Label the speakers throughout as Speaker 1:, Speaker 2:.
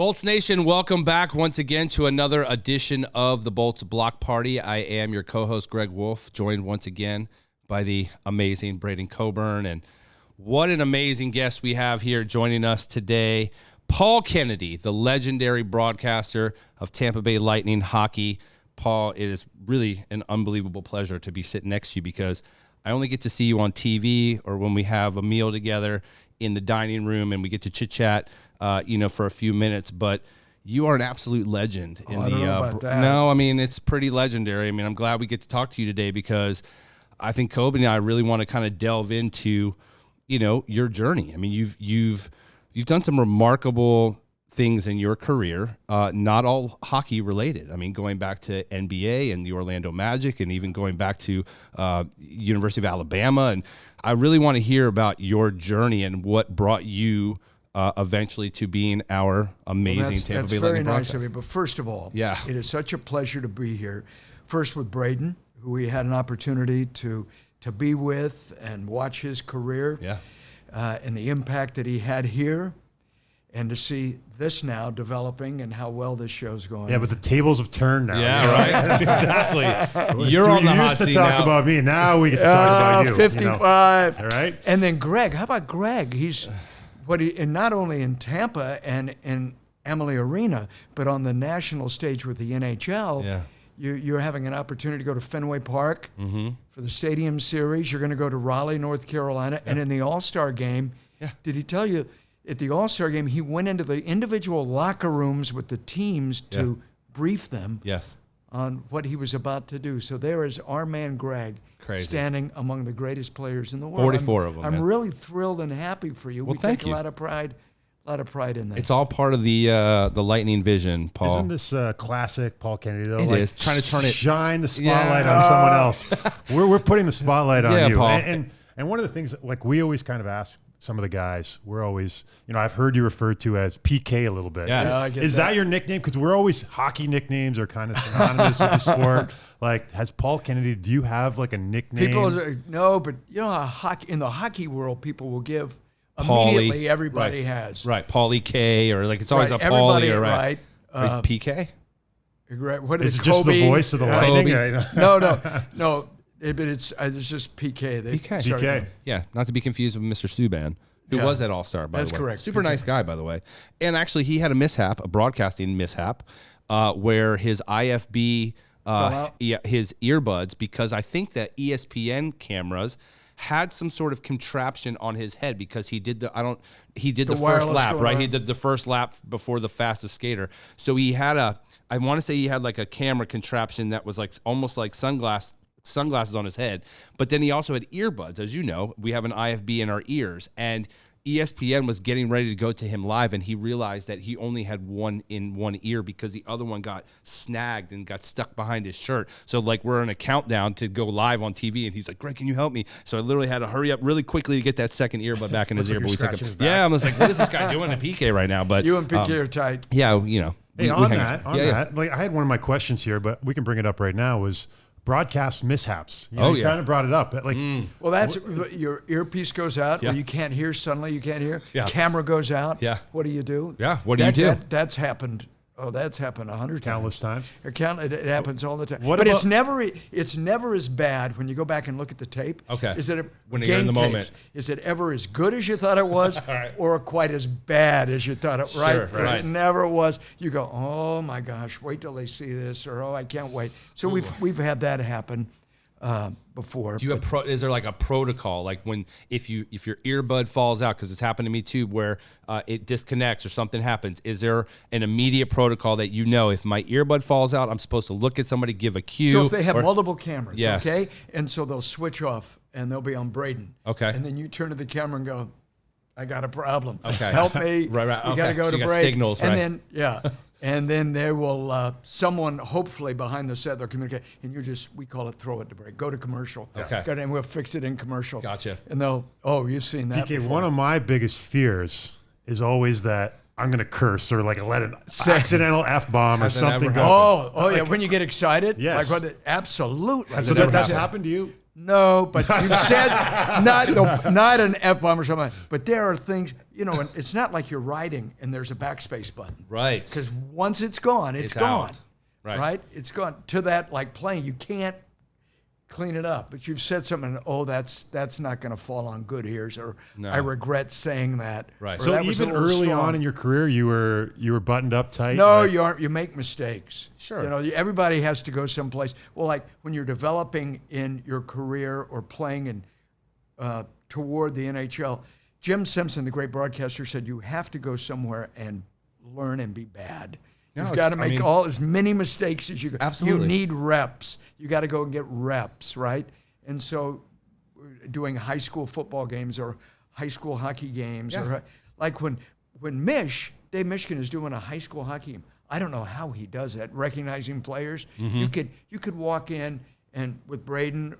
Speaker 1: Bolts Nation, welcome back once again to another edition of the Bolts Block Party. I am your co-host, Greg Wolf, joined once again by the amazing Braydon Coburn. And what an amazing guest we have here joining us today. Paul Kennedy, the legendary broadcaster of Tampa Bay Lightning hockey. Paul, it is really an unbelievable pleasure to be sitting next to you because I only get to see you on TV or when we have a meal together in the dining room and we get to chit-chat for a few minutes, but you are an absolute legend in
Speaker 2: I don't know about that.
Speaker 1: No, I mean, it's pretty legendary. I mean, I'm glad we get to talk to you today because I think Kobe and I really want to kind of delve into, your journey. I mean, you've done some remarkable things in your career, not all hockey related. I mean, going back to NBA and the Orlando Magic and even going back to University of Alabama. And I really want to hear about your journey and what brought you eventually to being our amazing Tampa Bay Lightning broadcaster.
Speaker 2: That's very nice of you. But first of all, it is such a pleasure to be here. First with Braydon, who we had an opportunity to be with and watch his career and the impact that he had here, and to see this now developing and how well this show's going.
Speaker 3: Yeah, but the tables have turned now.
Speaker 1: Yeah, right. Exactly. You're on the hot seat now.
Speaker 3: used to talk about me. Now we get to talk about you.
Speaker 2: 55.
Speaker 3: All right.
Speaker 2: And then Greg. How about Greg? He's and not only in Tampa and in Amalie Arena, but on the national stage with the NHL.
Speaker 1: Yeah.
Speaker 2: You're having an opportunity to go to Fenway Park for the Stadium Series. You're going to go to Raleigh, North Carolina. And in the All-Star game, did he tell you, at the All-Star game, he went into the individual locker rooms with the teams to brief them on what he was about to do. So there is our man Greg standing among the greatest players in the world.
Speaker 1: 44 of them.
Speaker 2: I'm really thrilled and happy for you.
Speaker 1: Well,
Speaker 2: we
Speaker 1: thank
Speaker 2: take
Speaker 1: you.
Speaker 2: a lot of pride in that.
Speaker 1: It's all part of the Lightning vision, Paul.
Speaker 3: Isn't this classic Paul Kennedy, though?
Speaker 1: It is. Trying to turn it.
Speaker 3: Shine the spotlight on someone else. We're putting the spotlight on you.
Speaker 1: Paul.
Speaker 3: And one of the things, like we always kind of ask some of the guys, we're always, I've heard you referred to as PK a little bit.
Speaker 1: Yes.
Speaker 3: Is that your nickname? Because we're always, hockey nicknames are kind of synonymous with the sport. Like, has Paul Kennedy, do you have like a nickname?
Speaker 2: No, but in the hockey world, people will give
Speaker 1: Paulie.
Speaker 2: immediately. Everybody has.
Speaker 1: Right. Paulie K, or like it's always a Paulie,
Speaker 2: everybody,
Speaker 1: or right.
Speaker 2: Right.
Speaker 1: Or PK?
Speaker 2: Right. What
Speaker 3: Is
Speaker 2: is
Speaker 3: it just the voice of the Lightning?
Speaker 2: No. But it's just PK.
Speaker 1: PK. Yeah, not to be confused with Mr. Subban, who was at All-Star, by the way.
Speaker 2: That's correct.
Speaker 1: Super nice guy, by the way. And actually, he had a broadcasting mishap, where his IFB, his earbuds, because I think that ESPN cameras had some sort of contraption on his head because he did the first lap, right? He did the first lap before the fastest skater. So he had I want to say he had like a camera contraption that was like almost like sunglasses on his head, but then he also had earbuds. As you know, we have an IFB in our ears, and ESPN was getting ready to go to him live, and he realized that he only had one in one ear because the other one got snagged and got stuck behind his shirt. So like we're in a countdown to go live on TV, and he's like, "Greg, can you help me?" So I literally had to hurry up really quickly to get that second earbud back in his ear. But we took him. Yeah, I was like, "What is this guy doing to PK right now?" But
Speaker 2: you and PK are tight.
Speaker 1: Yeah,
Speaker 3: Hey, on that, like I had one of my questions here, but we can bring it up right now. Was broadcast mishaps. You kind of brought it up. Like,
Speaker 2: well, that's your earpiece goes out, or you can't hear. Suddenly, you can't hear.
Speaker 1: Yeah.
Speaker 2: Camera goes out.
Speaker 1: Yeah.
Speaker 2: What do you do?
Speaker 1: Yeah. What do you do?
Speaker 2: That's happened. Oh, that's happened 100
Speaker 3: countless times.
Speaker 2: It happens all the time.
Speaker 3: But
Speaker 2: it's never as bad when you go back and look at the tape.
Speaker 1: Okay.
Speaker 2: Is it
Speaker 1: when you're in the moment?
Speaker 2: Is it ever as good as you thought it was, or quite as bad as you thought it?
Speaker 1: Sure, right.
Speaker 2: It never was. You go, oh my gosh, wait till they see this, or oh, I can't wait. So we've had that happen before.
Speaker 1: Do you have is there like a protocol, like when if your earbud falls out, because it's happened to me too, where it disconnects or something happens? Is there an immediate protocol that if my earbud falls out, I'm supposed to look at somebody, give a cue?
Speaker 2: So if they have multiple cameras, okay, and so they'll switch off and they'll be on Braydon,
Speaker 1: okay, and
Speaker 2: then you turn to the camera and go, I got a problem.
Speaker 1: Okay,
Speaker 2: help me.
Speaker 1: right.
Speaker 2: We got to go
Speaker 1: so
Speaker 2: to break.
Speaker 1: Signals,
Speaker 2: and then And then they will, someone hopefully behind the set, they'll communicate, and we call it throw it to break. Go to commercial.
Speaker 1: Okay.
Speaker 2: And we'll fix it in commercial.
Speaker 1: Gotcha.
Speaker 2: And you've seen that
Speaker 3: PK,
Speaker 2: before.
Speaker 3: one of my biggest fears is always that I'm going to curse or like let an accidental F-bomb or something go.
Speaker 2: Oh, yeah, when you get excited?
Speaker 3: Yes.
Speaker 2: Absolutely.
Speaker 3: So that's happened to you?
Speaker 2: No, but you've said not an F-bomb or something. But there are things, and it's not like you're writing and there's a backspace button.
Speaker 1: Right.
Speaker 2: Because once it's gone, it's gone.
Speaker 1: out. Right.
Speaker 2: Right? It's gone. To that, like playing, you can't clean it up. But you've said something, that's not going to fall on good ears, or I regret saying that.
Speaker 1: Right.
Speaker 2: Or
Speaker 3: So
Speaker 2: that was a
Speaker 3: even
Speaker 2: little
Speaker 3: early
Speaker 2: strong.
Speaker 3: on in your career, you were buttoned up tight?
Speaker 2: No, you aren't. You make mistakes.
Speaker 1: Sure.
Speaker 2: Everybody has to go someplace. Well, like when you're developing in your career or playing toward the NHL, Jim Simpson, the great broadcaster, said you have to go somewhere and learn and be bad. You've got to make as many mistakes as you can.
Speaker 1: Absolutely.
Speaker 2: You need reps. You got to go and get reps, right? And so doing high school football games or high school hockey games, or like when Dave Mishkin is doing a high school hockey game, I don't know how he does that, recognizing players.
Speaker 1: Mm-hmm.
Speaker 2: You could walk in and with Braydon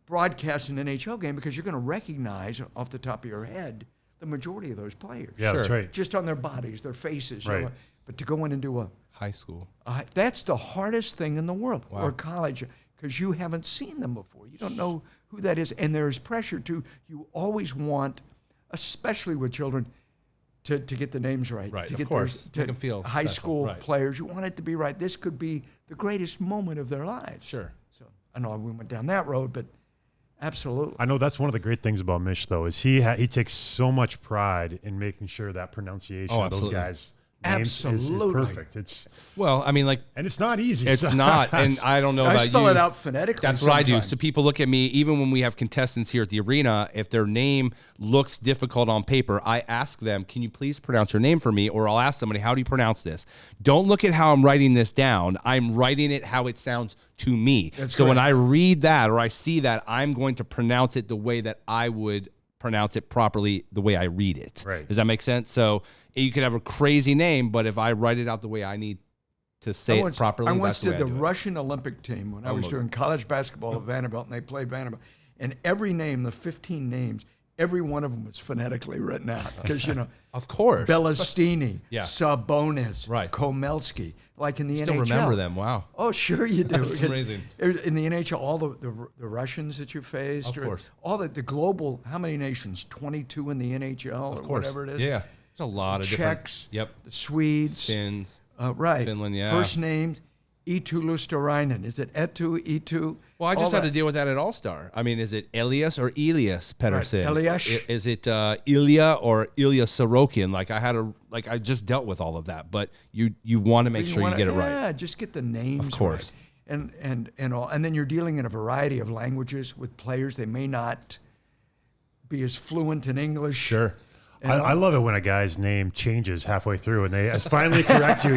Speaker 2: broadcast an NHL game because you're going to recognize off the top of your head the majority of those players.
Speaker 3: Yeah, that's right.
Speaker 2: Just on their bodies, their faces.
Speaker 3: Right.
Speaker 2: But to go in and do a
Speaker 1: High school.
Speaker 2: that's the hardest thing in the world,
Speaker 1: Wow.
Speaker 2: or college, because you haven't seen them before. You don't know who that is, and there's pressure too. You always want, especially with children, to get the names right.
Speaker 1: Right,
Speaker 2: To
Speaker 1: of
Speaker 2: get
Speaker 1: course.
Speaker 2: to
Speaker 1: Make 'em feel
Speaker 2: high
Speaker 1: special,
Speaker 2: school
Speaker 1: right.
Speaker 2: players. You want it to be right. This could be the greatest moment of their lives.
Speaker 1: Sure.
Speaker 2: So I know we went down that road, but absolutely.
Speaker 3: I know that's one of the great things about Mish, though, is he takes so much pride in making sure that pronunciation of those
Speaker 1: absolutely.
Speaker 3: guys' names is
Speaker 2: Absolutely.
Speaker 3: perfect.
Speaker 1: And
Speaker 3: It's not easy.
Speaker 1: it's
Speaker 3: so
Speaker 1: not. And I don't know
Speaker 2: I
Speaker 1: about
Speaker 2: spell
Speaker 1: you.
Speaker 2: it out phonetically.
Speaker 1: That's what I do.
Speaker 2: sometimes.
Speaker 1: So people look at me, even when we have contestants here at the arena, if their name looks difficult on paper, I ask them, can you please pronounce your name for me? Or I'll ask somebody, how do you pronounce this? Don't look at how I'm writing this down. I'm writing it how it sounds to me. So when I read that or I see that, I'm going to pronounce it the way that I would pronounce it properly, the way I read it.
Speaker 3: Right.
Speaker 1: Does that make sense? So you could have a crazy name, but if I write it out the way I need to say it properly,
Speaker 2: I once
Speaker 1: that's the way
Speaker 2: did
Speaker 1: I
Speaker 2: the
Speaker 1: do it.
Speaker 2: Russian Olympic team when I was doing college basketball at Vanderbilt, and they played Vanderbilt. And every name, the 15 names, every one of them was phonetically written out because
Speaker 1: Of course.
Speaker 2: Bellastini,
Speaker 1: Yeah.
Speaker 2: Sabonis,
Speaker 1: Right.
Speaker 2: Komelski, like in the
Speaker 1: Still
Speaker 2: NHL.
Speaker 1: remember them. Wow.
Speaker 2: Oh, sure you do.
Speaker 1: That's amazing.
Speaker 2: In the NHL, all the Russians that you faced,
Speaker 1: Of course.
Speaker 2: all the global, how many nations? 22 in the NHL,
Speaker 1: Of
Speaker 2: or
Speaker 1: course.
Speaker 2: whatever it is.
Speaker 1: Yeah. There's a lot of different.
Speaker 2: Czechs,
Speaker 1: Yep.
Speaker 2: the Swedes,
Speaker 1: Finns.
Speaker 2: right?
Speaker 1: Finland, yeah.
Speaker 2: First names, Eetu Luosterainen. Is it Eetu?
Speaker 1: Well, I just
Speaker 2: All
Speaker 1: had
Speaker 2: that.
Speaker 1: to deal with that at All Star. I mean, is it Elias or Elias Pettersson?
Speaker 2: Right. Elias.
Speaker 1: Is it Ilya or Ilya Sorokin? I just dealt with all of that. But you want to make sure you get it right.
Speaker 2: Yeah, just get the names
Speaker 1: Of course.
Speaker 2: right. And all. And then you're dealing in a variety of languages with players. They may not be as fluent in English.
Speaker 1: Sure.
Speaker 3: I love it when a guy's name changes halfway through and they finally correct you.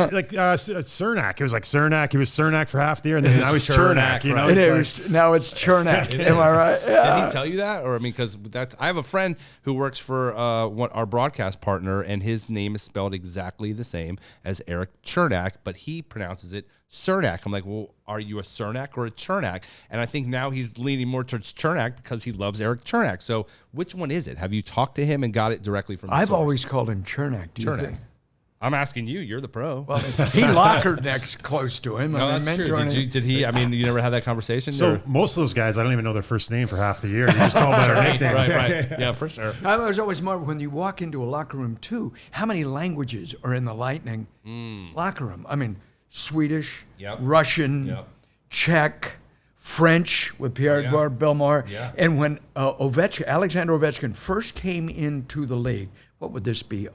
Speaker 3: Cernak. It was like Cernak. He was Cernak for half the year, and then now he's Chernak.
Speaker 1: Chernak,
Speaker 3: You know,
Speaker 1: right.
Speaker 2: Now it's Chernak. Am I right? Yeah.
Speaker 1: Did he tell you that, or I mean, because I have a friend who works for our broadcast partner, and his name is spelled exactly the same as Eric Chernak, but he pronounces it Cernak. I'm like, well, are you a Cernak or a Chernak? And I think now he's leaning more towards Chernak because he loves Eric Chernak. So which one is it? Have you talked to him and got it directly from the
Speaker 2: I've
Speaker 1: source?
Speaker 2: always called him Chernak. Do you
Speaker 1: Chernak.
Speaker 2: think?
Speaker 1: I'm asking you. You're the pro.
Speaker 2: Well, he lockered next close to him.
Speaker 1: no, that's true. Did he? I mean, you never had that conversation?
Speaker 3: So
Speaker 1: or?
Speaker 3: most of those guys, I don't even know their first name for half the year. You just call them by their nickname.
Speaker 1: right. Yeah, for sure.
Speaker 2: I was always more when you walk into a locker room too. How many languages are in the Lightning locker room? I mean, Swedish,
Speaker 1: Yep.
Speaker 2: Russian,
Speaker 1: Yep.
Speaker 2: Czech, French with Pierre-Edouard Bellemare.
Speaker 1: Yeah.
Speaker 2: And when Alexander Ovechkin first came into the league, what would this be?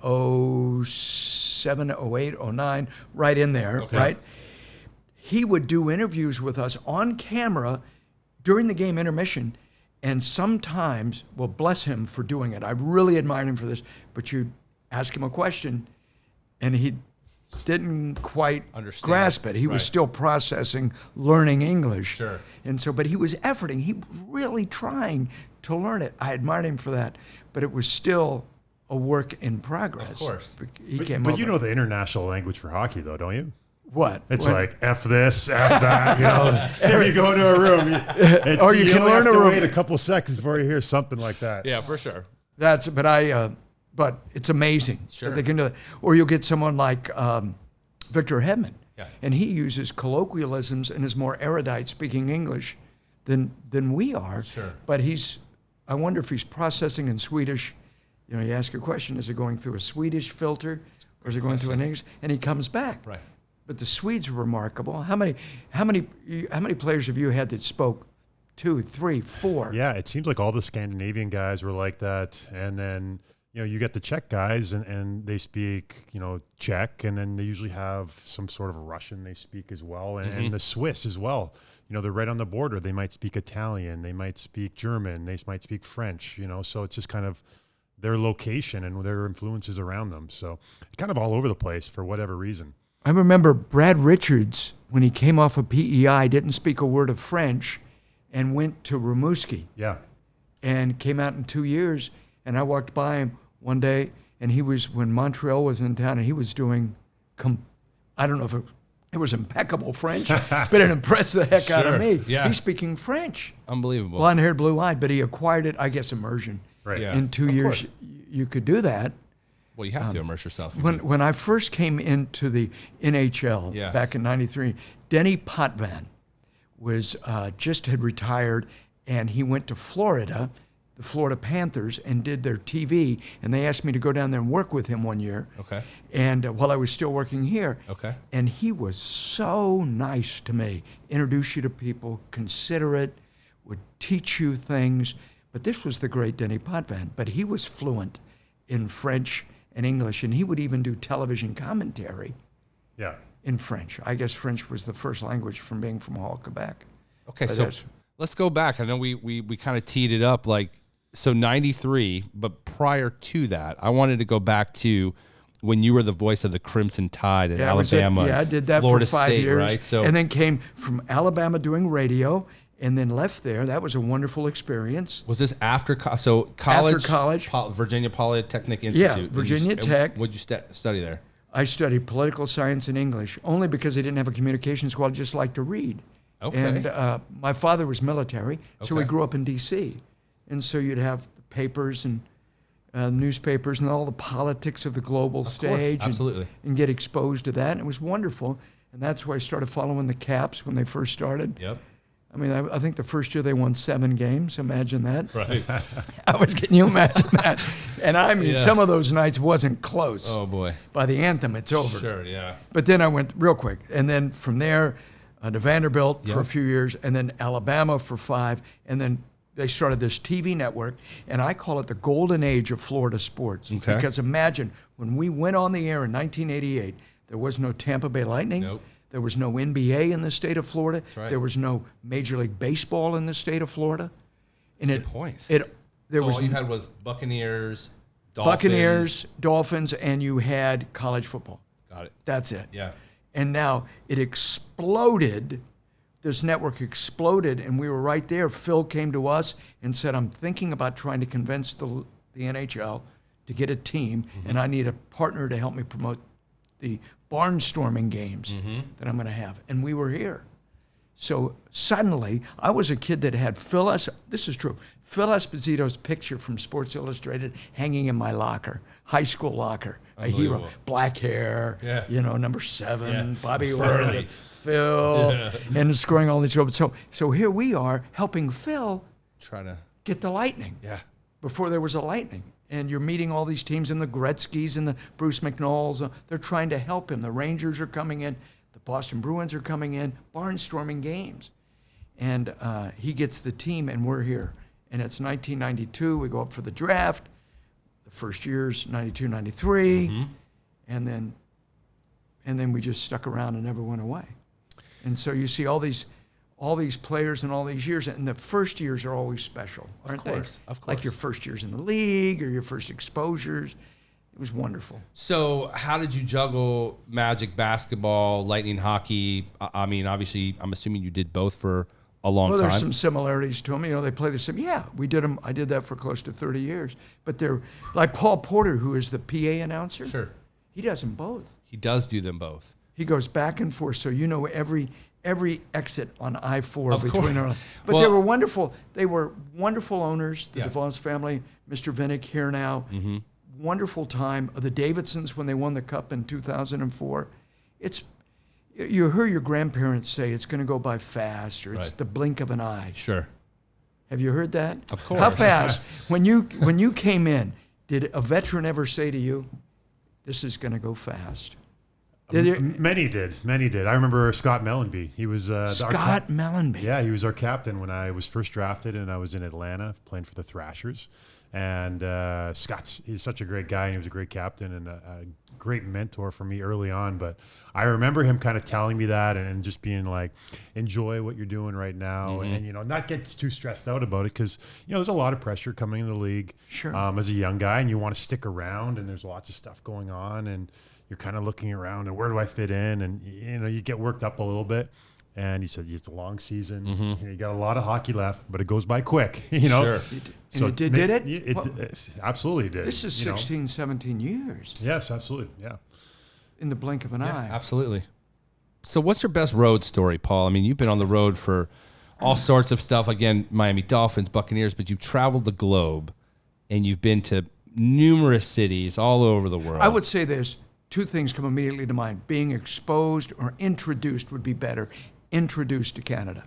Speaker 2: 07, 08, 09, right in there, right? He would do interviews with us on camera during the game intermission, and sometimes, well, bless him for doing it. I really admired him for this, but you'd ask him a question, and he didn't quite
Speaker 1: Understand.
Speaker 2: grasp it. He was
Speaker 1: Right.
Speaker 2: still processing, learning English.
Speaker 1: Sure.
Speaker 2: And so, but he was efforting. He was really trying to learn it. I admired him for that, but it was still a work in progress.
Speaker 1: Of course.
Speaker 2: He came
Speaker 3: But
Speaker 2: over.
Speaker 3: you know the international language for hockey, though, don't you?
Speaker 2: What?
Speaker 3: It's
Speaker 2: What?
Speaker 3: like F this, F that. You know, here you go into a room,
Speaker 2: Or you can
Speaker 3: only
Speaker 2: learn
Speaker 3: have
Speaker 2: a
Speaker 3: to
Speaker 2: room.
Speaker 3: wait a couple seconds before you hear something like that.
Speaker 1: Yeah, for sure.
Speaker 2: But it's amazing
Speaker 1: Sure.
Speaker 2: that they can do that. Or you'll get someone like Victor Hedman.
Speaker 1: Yeah.
Speaker 2: And he uses colloquialisms and is more erudite speaking English than we are.
Speaker 1: Sure.
Speaker 2: But I wonder if he's processing in Swedish. You know, you ask a question, is it going through a Swedish filter or is it going through an English? And he comes back.
Speaker 1: Right.
Speaker 2: But the Swedes are remarkable. How many players have you had that spoke 2, 3, 4?
Speaker 3: Yeah, it seems like all the Scandinavian guys were like that. And then, you know, you get the Czech guys and they speak, you know, Czech, and then they usually have some sort of Russian they speak as well. And the Swiss as well. You know, they're right on the border. They might speak Italian, they might speak German, they might speak French, you know, so it's just kind of their location and their influences around them. So kind of all over the place for whatever reason.
Speaker 2: I remember Brad Richards, when he came off of PEI, didn't speak a word of French and went to Rimouski.
Speaker 3: Yeah.
Speaker 2: And came out in 2 years. And I walked by him one day, and he was, when Montreal was in town, and he was doing, I don't know if it was impeccable French, but it impressed the heck out of me.
Speaker 1: Yeah.
Speaker 2: He's speaking French.
Speaker 1: Unbelievable.
Speaker 2: Blonde-haired, blue-eyed, but he acquired it, I guess, immersion.
Speaker 3: Right.
Speaker 1: Yeah.
Speaker 2: In 2
Speaker 1: Of
Speaker 2: years,
Speaker 1: course.
Speaker 2: you could do that.
Speaker 1: Well, you have to immerse yourself.
Speaker 2: When I first came into the NHL
Speaker 1: Yes.
Speaker 2: back in '93, Denny Potvin was just had retired, and he went to Florida, the Florida Panthers, and did their TV. And they asked me to go down there and work with him one year.
Speaker 1: Okay.
Speaker 2: And while I was still working here.
Speaker 1: Okay.
Speaker 2: And he was so nice to me. Introduce you to people, considerate, would teach you things. But this was the great Denny Potvin. But he was fluent in French and English, and he would even do television commentary
Speaker 3: Yeah.
Speaker 2: in French. I guess French was the first language from being from Hall, Quebec.
Speaker 1: Okay,
Speaker 2: But
Speaker 1: so
Speaker 2: that's-
Speaker 1: let's go back. I know we kind of teed it up like, so 93, but prior to that, I wanted to go back to when you were the voice of the Crimson Tide at
Speaker 2: I was
Speaker 1: Alabama.
Speaker 2: I did that
Speaker 1: Florida
Speaker 2: for 5
Speaker 1: State,
Speaker 2: years.
Speaker 1: right? So,
Speaker 2: and then came from Alabama doing radio, and then left there. That was a wonderful experience.
Speaker 1: was this after college?
Speaker 2: After college.
Speaker 1: Virginia Polytechnic Institute.
Speaker 2: Yeah, Virginia Tech.
Speaker 1: What'd you study there?
Speaker 2: I studied political science and English, only because I didn't have a communications school. I just liked to read.
Speaker 1: Okay.
Speaker 2: And my father was military, so we
Speaker 1: Okay.
Speaker 2: grew up in D.C. And so you'd have the papers and newspapers and all the politics of the global stage.
Speaker 1: absolutely.
Speaker 2: And get exposed to that. And it was wonderful. And that's why I started following the Caps when they first started.
Speaker 1: Yep.
Speaker 2: I mean, I think the first year they won 7 games. Imagine that.
Speaker 1: Right.
Speaker 2: Can you imagine that? And I mean,
Speaker 1: Yeah.
Speaker 2: some of those nights wasn't close.
Speaker 1: Oh boy.
Speaker 2: By the anthem, it's over.
Speaker 1: Sure. Yeah.
Speaker 2: But then I went real quick. And then from there to Vanderbilt for a
Speaker 1: Yep.
Speaker 2: few years, and then Alabama for 5. And then they started this TV network. And I call it the golden age of Florida sports.
Speaker 1: Okay.
Speaker 2: Because imagine, when we went on the air in 1988, there was no Tampa Bay Lightning.
Speaker 1: Nope.
Speaker 2: There was no NBA in the state of Florida.
Speaker 1: That's right.
Speaker 2: There was no Major League Baseball in the state of Florida. And
Speaker 1: Good point.
Speaker 2: There
Speaker 1: So
Speaker 2: was
Speaker 1: all you had was Buccaneers, Dolphins.
Speaker 2: Buccaneers, Dolphins, and you had college football.
Speaker 1: Got it.
Speaker 2: That's it.
Speaker 1: Yeah.
Speaker 2: And now it exploded. This network exploded, and we were right there. Phil came to us and said, I'm thinking about trying to convince the NHL to get a team, and I need a partner to help me promote the barnstorming games that I'm going to have. And we were here. So suddenly, I was a kid that had this is true, Phil Esposito's picture from Sports Illustrated hanging in my locker, high school locker, a hero,
Speaker 1: Unbelievable.
Speaker 2: black hair,
Speaker 1: Yeah.
Speaker 2: number 7,
Speaker 1: Yeah.
Speaker 2: Bobby
Speaker 1: Burly.
Speaker 2: Orr, Phil,
Speaker 1: Yeah.
Speaker 2: and scoring all these goals. So here we are helping Phil
Speaker 1: Trying to.
Speaker 2: get the Lightning
Speaker 1: Yeah.
Speaker 2: before there was a Lightning. And you're meeting all these teams, and the Gretzkys and the Bruce McNalls. They're trying to help him. The Rangers are coming in. The Boston Bruins are coming in. Barnstorming games. And he gets the team, and we're here. And it's 1992. We go up for the draft. The first year's 92, 93. And then we just stuck around and never went away. And so you see all these players in all these years, and the first years are always special, aren't they?
Speaker 1: Of course.
Speaker 2: Like your first years in the league or your first exposures. It was wonderful.
Speaker 1: So how did you juggle Magic basketball, Lightning hockey? I mean, obviously, I'm assuming you did both for a long
Speaker 2: Well,
Speaker 1: time.
Speaker 2: there's some similarities to them. They play the same. Yeah, we did them. I did that for close to 30 years. But they're like Paul Porter, who is the PA announcer.
Speaker 1: Sure.
Speaker 2: He does them both.
Speaker 1: He does do them both.
Speaker 2: He goes back and forth, so every exit on I-4
Speaker 1: Of
Speaker 2: between
Speaker 1: course.
Speaker 2: our. But
Speaker 1: Well-
Speaker 2: they were wonderful. They were wonderful owners. The
Speaker 1: Yeah.
Speaker 2: DeVos family, Mr. Vinnick here now. Wonderful time. The Davidsons when they won the cup in 2004. It You heard your grandparents say it's going to go by fast, or it's
Speaker 1: Right.
Speaker 2: the blink of an eye.
Speaker 1: Sure.
Speaker 2: Have you heard that?
Speaker 1: Of course.
Speaker 2: How fast? When you came in, did a veteran ever say to you, "This is going to go fast"?
Speaker 3: Many did. I remember Scott Mellenby. He was
Speaker 2: Scott Mellenby.
Speaker 3: Yeah, he was our captain when I was first drafted, and I was in Atlanta playing for the Thrashers. And he's such a great guy, and he was a great captain and a great mentor for me early on. But I remember him kind of telling me that and just being like, enjoy what you're doing right now, and not get too stressed out about it, because there's a lot of pressure coming in the league as a young guy, and you want to stick around, and there's lots of stuff going on, and you're kind of looking around and where do I fit in, and you get worked up a little bit. And he said, it's a long season. You got a lot of hockey left, but it goes by quick.
Speaker 1: Sure.
Speaker 2: So it did it?
Speaker 3: It absolutely did.
Speaker 2: This is 16, 17 years.
Speaker 3: Yes, absolutely. Yeah.
Speaker 2: In the blink of an eye.
Speaker 1: Absolutely. So what's your best road story, Paul? I mean, you've been on the road for all sorts of stuff. Again, Miami Dolphins, Buccaneers, but you've traveled the globe, and you've been to numerous cities all over the world.
Speaker 2: I would say there's two things come immediately to mind. Being exposed or introduced would be better. Introduced to Canada.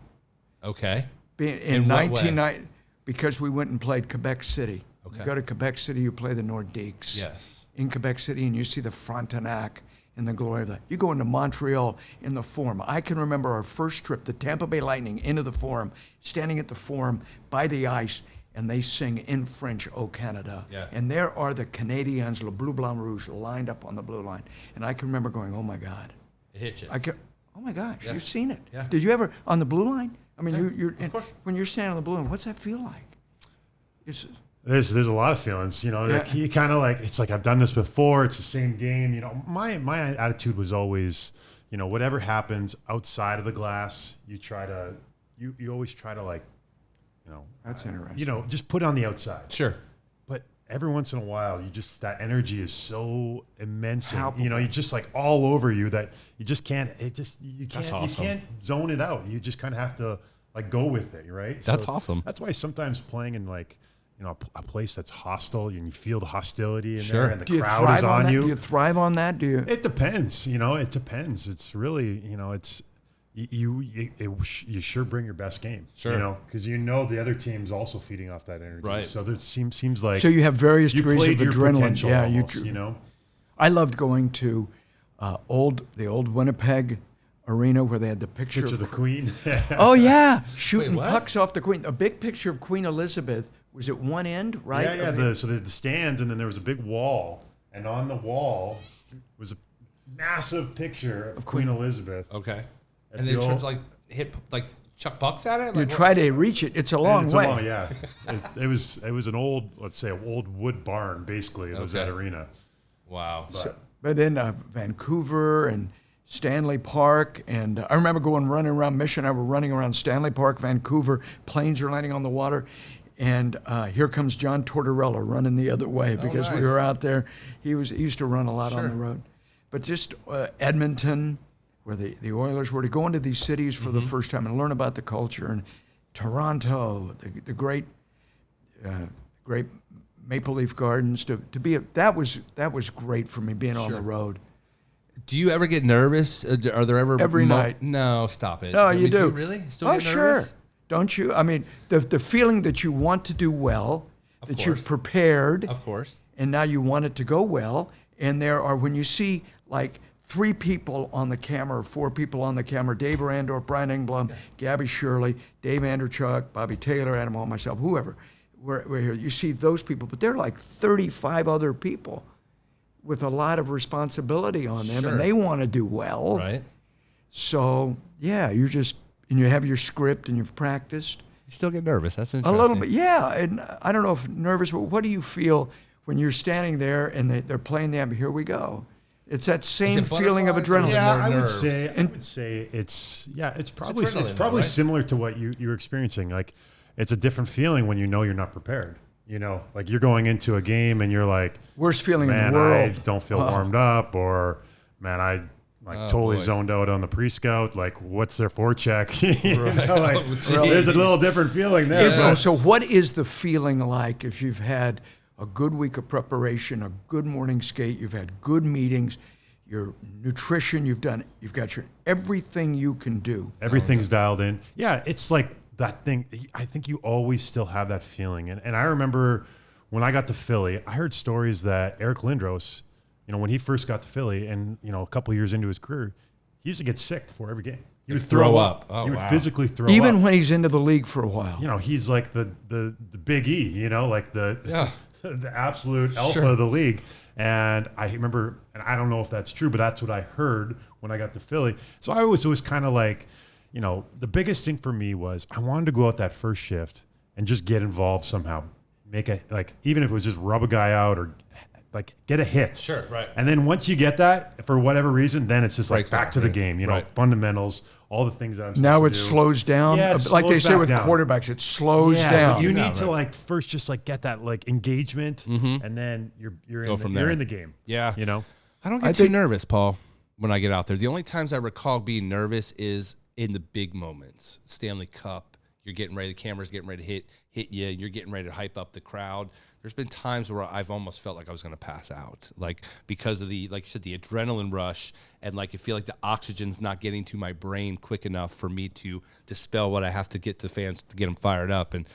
Speaker 1: Okay.
Speaker 2: In 1990, because we went and played Quebec City.
Speaker 1: Okay.
Speaker 2: You go to Quebec City, you play the Nordiques.
Speaker 1: Yes.
Speaker 2: In Quebec City, and you see the Frontenac and the glory of that. You go into Montreal in the Forum. I can remember our first trip, the Tampa Bay Lightning, into the Forum, standing at the Forum by the ice, and they sing in French, "O Canada."
Speaker 1: Yeah.
Speaker 2: And there are the Canadiens, Le Bleu, Blanc, Rouge, lined up on the blue line. And I can remember going, oh my God.
Speaker 1: It hit you.
Speaker 2: Oh my gosh,
Speaker 1: Yeah.
Speaker 2: you've seen it.
Speaker 1: Yeah.
Speaker 2: Did you ever, on the blue line? I mean,
Speaker 1: of course.
Speaker 2: when you're standing on the blue line, what's that feel like?
Speaker 3: There's a lot of feelings, like you kind of like, it's like, I've done this before. It's the same game. My attitude was always, whatever happens outside of the glass, you always try to like,
Speaker 2: That's interesting.
Speaker 3: just put it on the outside.
Speaker 1: Sure.
Speaker 3: But every once in a while, that energy is so immense, and,
Speaker 2: Palpable.
Speaker 3: you're just like all over you that you just can't. You
Speaker 1: awesome.
Speaker 3: can't zone it out. You just kind of have to like go with it, right?
Speaker 1: That's awesome.
Speaker 3: That's why sometimes playing in like a place that's hostile, and you feel the hostility in
Speaker 1: Sure.
Speaker 3: there, and the
Speaker 2: Do you
Speaker 3: crowd
Speaker 2: thrive
Speaker 3: is
Speaker 2: on
Speaker 3: on
Speaker 2: that?
Speaker 3: you.
Speaker 2: Do you thrive on that? Do you?
Speaker 3: It depends. It depends. It's really it's. You sure bring your best game,
Speaker 1: Sure.
Speaker 3: because the other team's also feeding off that energy,
Speaker 1: Right.
Speaker 3: So there seems like
Speaker 2: So you have various degrees of
Speaker 3: played your
Speaker 2: adrenaline.
Speaker 3: potential
Speaker 2: Yeah,
Speaker 3: almost,
Speaker 2: I loved going to the old Winnipeg arena where they had the picture
Speaker 3: Picture
Speaker 2: of
Speaker 3: the Queen.
Speaker 2: Oh yeah, shooting
Speaker 1: what?
Speaker 2: pucks off the Queen. A big picture of Queen Elizabeth was at one end, right?
Speaker 3: Yeah. So the stands, and then there was a big wall, and on the wall was a massive picture of Queen Elizabeth.
Speaker 1: Okay.
Speaker 3: At
Speaker 1: And
Speaker 3: the
Speaker 1: then try
Speaker 3: old-
Speaker 1: to like hit like chuck bucks at it.
Speaker 2: You
Speaker 1: Like,
Speaker 2: try to reach it. It's a long
Speaker 3: It's
Speaker 2: way.
Speaker 3: yeah. It was an old, let's say, an old wood barn. Basically, it was that arena.
Speaker 1: Wow.
Speaker 2: But then Vancouver and Stanley Park, and I remember running around Mission. I were running around Stanley Park, Vancouver. Planes are landing on the water, and here comes John Tortorella running the other way because we
Speaker 1: nice.
Speaker 2: were out there. He used to run a lot on the road, but just Edmonton, where the Oilers were, to go into these cities for the first time and learn about the culture, and Toronto, the great Maple Leaf Gardens, to be that was great for me being on the road.
Speaker 1: Do you ever get nervous? Are there ever
Speaker 2: Every night?
Speaker 1: No, stop it.
Speaker 2: No,
Speaker 1: I mean,
Speaker 2: you do.
Speaker 1: You really? Still
Speaker 2: Oh,
Speaker 1: get
Speaker 2: sure.
Speaker 1: nervous?
Speaker 2: Don't you? I mean, the feeling that you want to do well, that
Speaker 1: course.
Speaker 2: you've prepared,
Speaker 1: Of course.
Speaker 2: and now you want it to go well. And when you see like 3 people on the camera, or 4 people on the camera, Dave Randorf, Brian Engblom, Gabby Shirley, Dave Anderchuk, Bobby Taylor, Adam Hall, myself, whoever, we're here. You see those people, but there are like 35 other people with a lot of responsibility on them,
Speaker 1: Sure.
Speaker 2: and they want to do well.
Speaker 1: Right.
Speaker 2: So, yeah, and you have your script and you've practiced.
Speaker 1: You still get nervous. That's
Speaker 2: A
Speaker 1: interesting.
Speaker 2: little bit, yeah. And I don't know if nervous, but what do you feel when you're standing there and they're playing the ambient? Here we go. It's that same feeling of
Speaker 1: butterflies or
Speaker 2: adrenaline.
Speaker 1: is it
Speaker 3: Yeah,
Speaker 1: more
Speaker 3: I would
Speaker 1: nerves?
Speaker 3: say it's probably
Speaker 1: adrenaline, right?
Speaker 3: similar to what you're experiencing. Like, it's a different feeling when you're not prepared. Like you're going into a game and you're like,
Speaker 2: Worst feeling
Speaker 3: man,
Speaker 2: in the world.
Speaker 3: I don't feel warmed up, or man, I totally
Speaker 1: boy.
Speaker 3: zoned out on the pre-scout. Like, what's their forecheck?
Speaker 1: Oh, geez.
Speaker 3: There's a little different feeling there.
Speaker 2: So what is the feeling like if you've had a good week of preparation, a good morning skate, you've had good meetings, your nutrition. You've got your everything you can do.
Speaker 3: Everything's dialed in. Yeah, it's like that thing. I think you always still have that feeling. And I remember when I got to Philly, I heard stories that Eric Lindros, when he first got to Philly and, a couple of years into his career, he used to get sick before every game. He would throw up.
Speaker 1: Oh,
Speaker 3: he would physically throw up.
Speaker 2: Even when he's into the league for a while.
Speaker 3: He's like the big E, like the absolute alpha of the league. And I remember, and I don't know if that's true, but that's what I heard when I got to Philly. So I was kind of like, the biggest thing for me was I wanted to go out that first shift and just get involved somehow. Even if it was just rub a guy out or get a hit.
Speaker 1: Sure, right.
Speaker 3: And then once you get that, for whatever reason, then it's just back to the game,
Speaker 1: right.
Speaker 3: Fundamentals, all the things that I'm supposed
Speaker 2: now
Speaker 3: to
Speaker 2: it
Speaker 3: do.
Speaker 2: slows down.
Speaker 3: Yeah,
Speaker 2: like they say with
Speaker 3: down.
Speaker 2: quarterbacks, it slows down.
Speaker 3: You need to first just get that engagement, and then you're in the game.
Speaker 1: Yeah. I don't get too nervous, Paul, when I get out there. The only times I recall being nervous is in the big moments. Stanley Cup, you're getting ready, the camera's getting ready to hit you, you're getting ready to hype up the crowd. There's been times where I've almost felt like I was going to pass out, because of like you said, the adrenaline rush, and I feel like the oxygen's not getting to my brain quick enough for me to dispel what I have to get to fans to get them fired up. And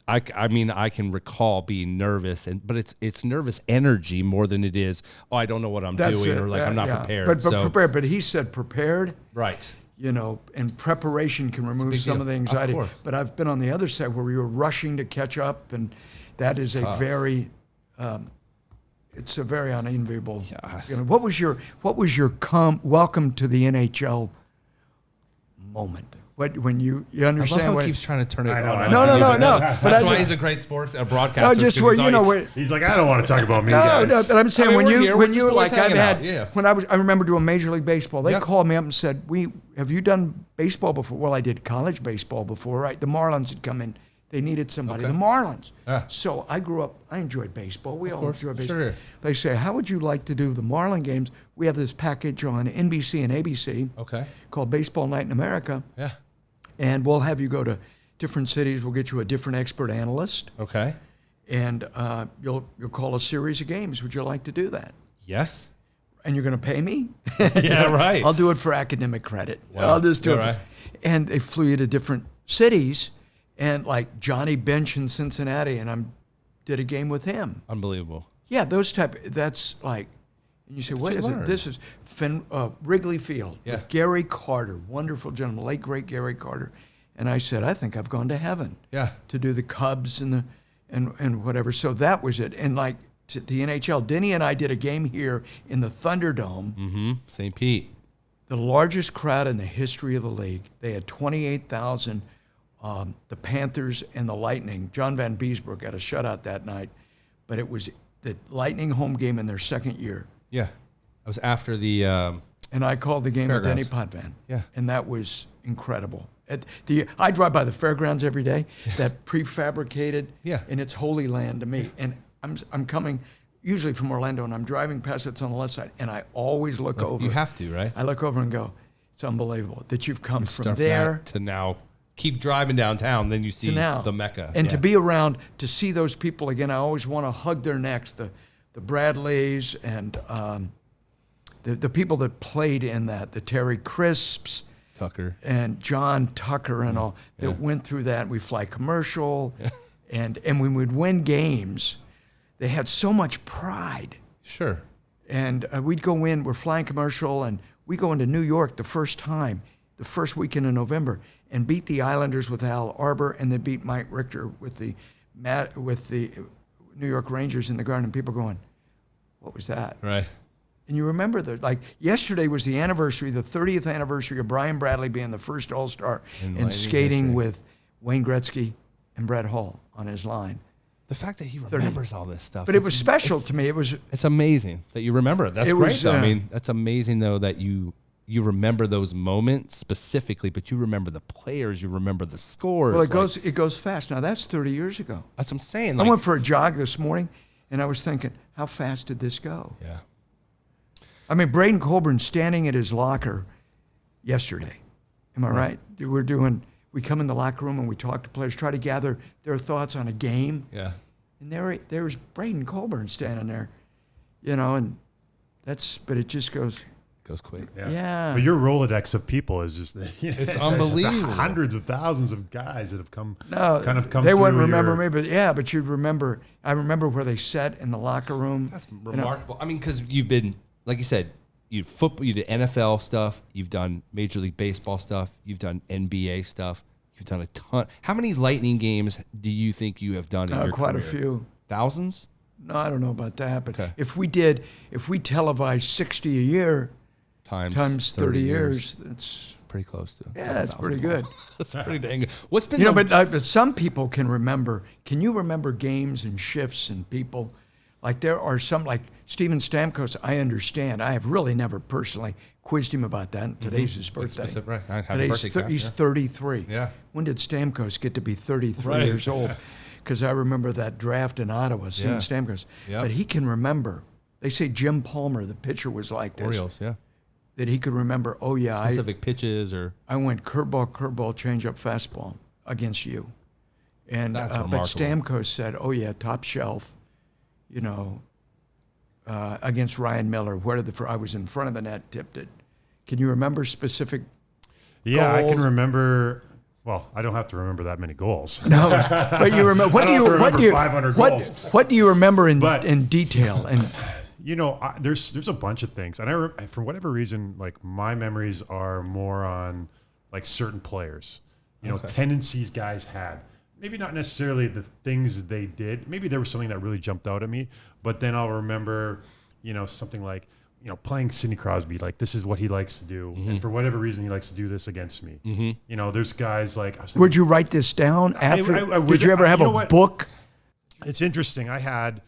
Speaker 1: I can recall being nervous, but it's nervous energy more than it is, I don't know what I'm doing, or I'm not prepared.
Speaker 2: But prepared. But he said prepared.
Speaker 1: Right.
Speaker 2: And preparation can remove some of the anxiety. But I've been on the other side where you're rushing to catch up, and it's a very unenviable. Yeah. What was your welcome to the NHL moment? When you understand?
Speaker 1: I love how he keeps trying to turn it on.
Speaker 2: No.
Speaker 1: That's why he's a great sports broadcaster.
Speaker 2: No, just where
Speaker 3: he's like, I don't want to talk about me.
Speaker 2: No, but I'm saying when you I remember doing Major League Baseball. They called me up and said, have you done baseball before? Well, I did college baseball before, right? The Marlins had come in. They needed somebody. Okay. The Marlins. So I grew up. I enjoyed baseball. We all enjoy baseball. Sure. They say, how would you like to do the Marlin games? We have this package on NBC and ABC.
Speaker 1: Okay.
Speaker 2: Called Baseball Night in America.
Speaker 1: Yeah.
Speaker 2: And we'll have you go to different cities. We'll get you a different expert analyst.
Speaker 1: Okay.
Speaker 2: And you'll call a series of games. Would you like to do that?
Speaker 1: Yes.
Speaker 2: And you're going to pay me?
Speaker 1: Yeah, right.
Speaker 2: I'll do it for academic credit.
Speaker 1: Wow.
Speaker 2: I'll just do it.
Speaker 1: Right.
Speaker 2: And they flew you to different cities. And Johnny Bench in Cincinnati, and I did a game with him.
Speaker 1: Unbelievable.
Speaker 2: Yeah, that's and you say, what is it? This is Wrigley Field with Gary Carter, wonderful gentleman, late great Gary Carter. And I said, I think I've gone to heaven.
Speaker 1: Yeah.
Speaker 2: To do the Cubs and whatever. So that was it. And the NHL, Denny and I did a game here in the Thunderdome.
Speaker 1: Mm-hmm. St. Pete.
Speaker 2: The largest crowd in the history of the league. They had 28,000. The Panthers and the Lightning. John Van Beesbrook got a shutout that night, but it was the Lightning home game in their second year.
Speaker 1: Yeah, I was after the.
Speaker 2: And I called the game with Denny Potvin.
Speaker 1: Yeah,
Speaker 2: and that was incredible. I drive by the fairgrounds every day. That prefabricated.
Speaker 1: Yeah,
Speaker 2: and it's holy land to me. And I'm coming usually from Orlando, and I'm driving past. It's on the left side, and I always look over.
Speaker 1: You have to, right?
Speaker 2: I look over and go, it's unbelievable that you've come from there
Speaker 1: to now. Keep driving downtown, then you see the Mecca.
Speaker 2: And to be around, to see those people again, I always want to hug their necks, the Bradleys and the people that played in that, the Terry Crisps.
Speaker 1: Tucker.
Speaker 2: And John Tucker and all that went through that. We fly commercial, and when we would win games, they had so much pride.
Speaker 1: Sure.
Speaker 2: And we'd go in, we're flying commercial, and we go into New York the first weekend in November, and beat the Islanders with Al Arbor, and then beat Mike Richter with the New York Rangers in the Garden. And people going, what was that?
Speaker 1: Right.
Speaker 2: And you remember yesterday was the 30th anniversary of Brian Bradley being the first All-Star and skating with Wayne Gretzky and Brett Hull on his line.
Speaker 1: The fact that he remembers all this stuff.
Speaker 2: But it was special to me.
Speaker 1: It's amazing that you remember it. That's great, though. That's amazing, though, that you remember those moments specifically, but you remember the players, you remember the scores.
Speaker 2: Well, it goes fast. Now, that's 30 years ago.
Speaker 1: That's what I'm saying.
Speaker 2: I went for a jog this morning, and I was thinking, how fast did this go?
Speaker 1: Yeah.
Speaker 2: I mean, Braydon Coburn standing at his locker yesterday. Am I right? We come in the locker room and we talk to players, try to gather their thoughts on a game.
Speaker 1: Yeah.
Speaker 2: And there's Braydon Coburn standing there, but it just goes.
Speaker 1: Goes quick.
Speaker 2: Yeah.
Speaker 3: But your Rolodex of people is just
Speaker 1: It's unbelievable.
Speaker 3: Hundreds of thousands of guys that have come.
Speaker 2: No,
Speaker 3: come.
Speaker 2: They wouldn't
Speaker 3: through
Speaker 2: remember
Speaker 3: your,
Speaker 2: me, but you'd remember. I remember where they sat in the locker room.
Speaker 1: That's remarkable. I mean, because you've been, like you said, you did NFL stuff, you've done Major League Baseball stuff, you've done NBA stuff, you've done a ton. How many Lightning games do you think you have done in your
Speaker 2: Quite
Speaker 1: career?
Speaker 2: a few.
Speaker 1: Thousands?
Speaker 2: No, I don't know about that, but
Speaker 1: Okay.
Speaker 2: if we televised 60 a year times 30 years, that's
Speaker 1: pretty close to.
Speaker 2: it's pretty good.
Speaker 1: That's pretty dang good. What's been
Speaker 2: But some people can remember. Can you remember games and shifts and people? Like there are some, like Steven Stamkos, I understand. I have really never personally quizzed him about that. Today's his birthday.
Speaker 1: Right. Happy birthday,
Speaker 2: He's 33.
Speaker 1: Yeah.
Speaker 2: When did Stamkos get to be 33 years old? Because I remember that draft in Ottawa, seeing Stamkos.
Speaker 1: Yeah.
Speaker 2: But he can remember. They say Jim Palmer, the pitcher, was like this.
Speaker 1: Orioles, yeah.
Speaker 2: That he could remember,
Speaker 1: Specific pitches or...
Speaker 2: I went curveball, changeup, fastball against you. And
Speaker 1: That's
Speaker 2: but
Speaker 1: remarkable.
Speaker 2: Stamkos said, top shelf, against Ryan Miller, where I was in front of the net, tipped it. Can you remember specific
Speaker 3: Yeah,
Speaker 2: goals?
Speaker 3: I can remember. Well, I don't have to remember that many goals.
Speaker 2: No, but you remember. What do you
Speaker 3: 500 goals.
Speaker 2: What do you remember in detail? And
Speaker 3: there's a bunch of things, and for whatever reason, like my memories are more on like certain players, tendencies guys had. Maybe not necessarily the things they did. Maybe there was something that really jumped out at me, but then I'll remember, something like, playing Sidney Crosby, like this is what he likes to do, and for whatever reason he likes to do this against me. There's guys like.
Speaker 2: Would you write this down after? Did you ever have a book?
Speaker 3: It's interesting. I had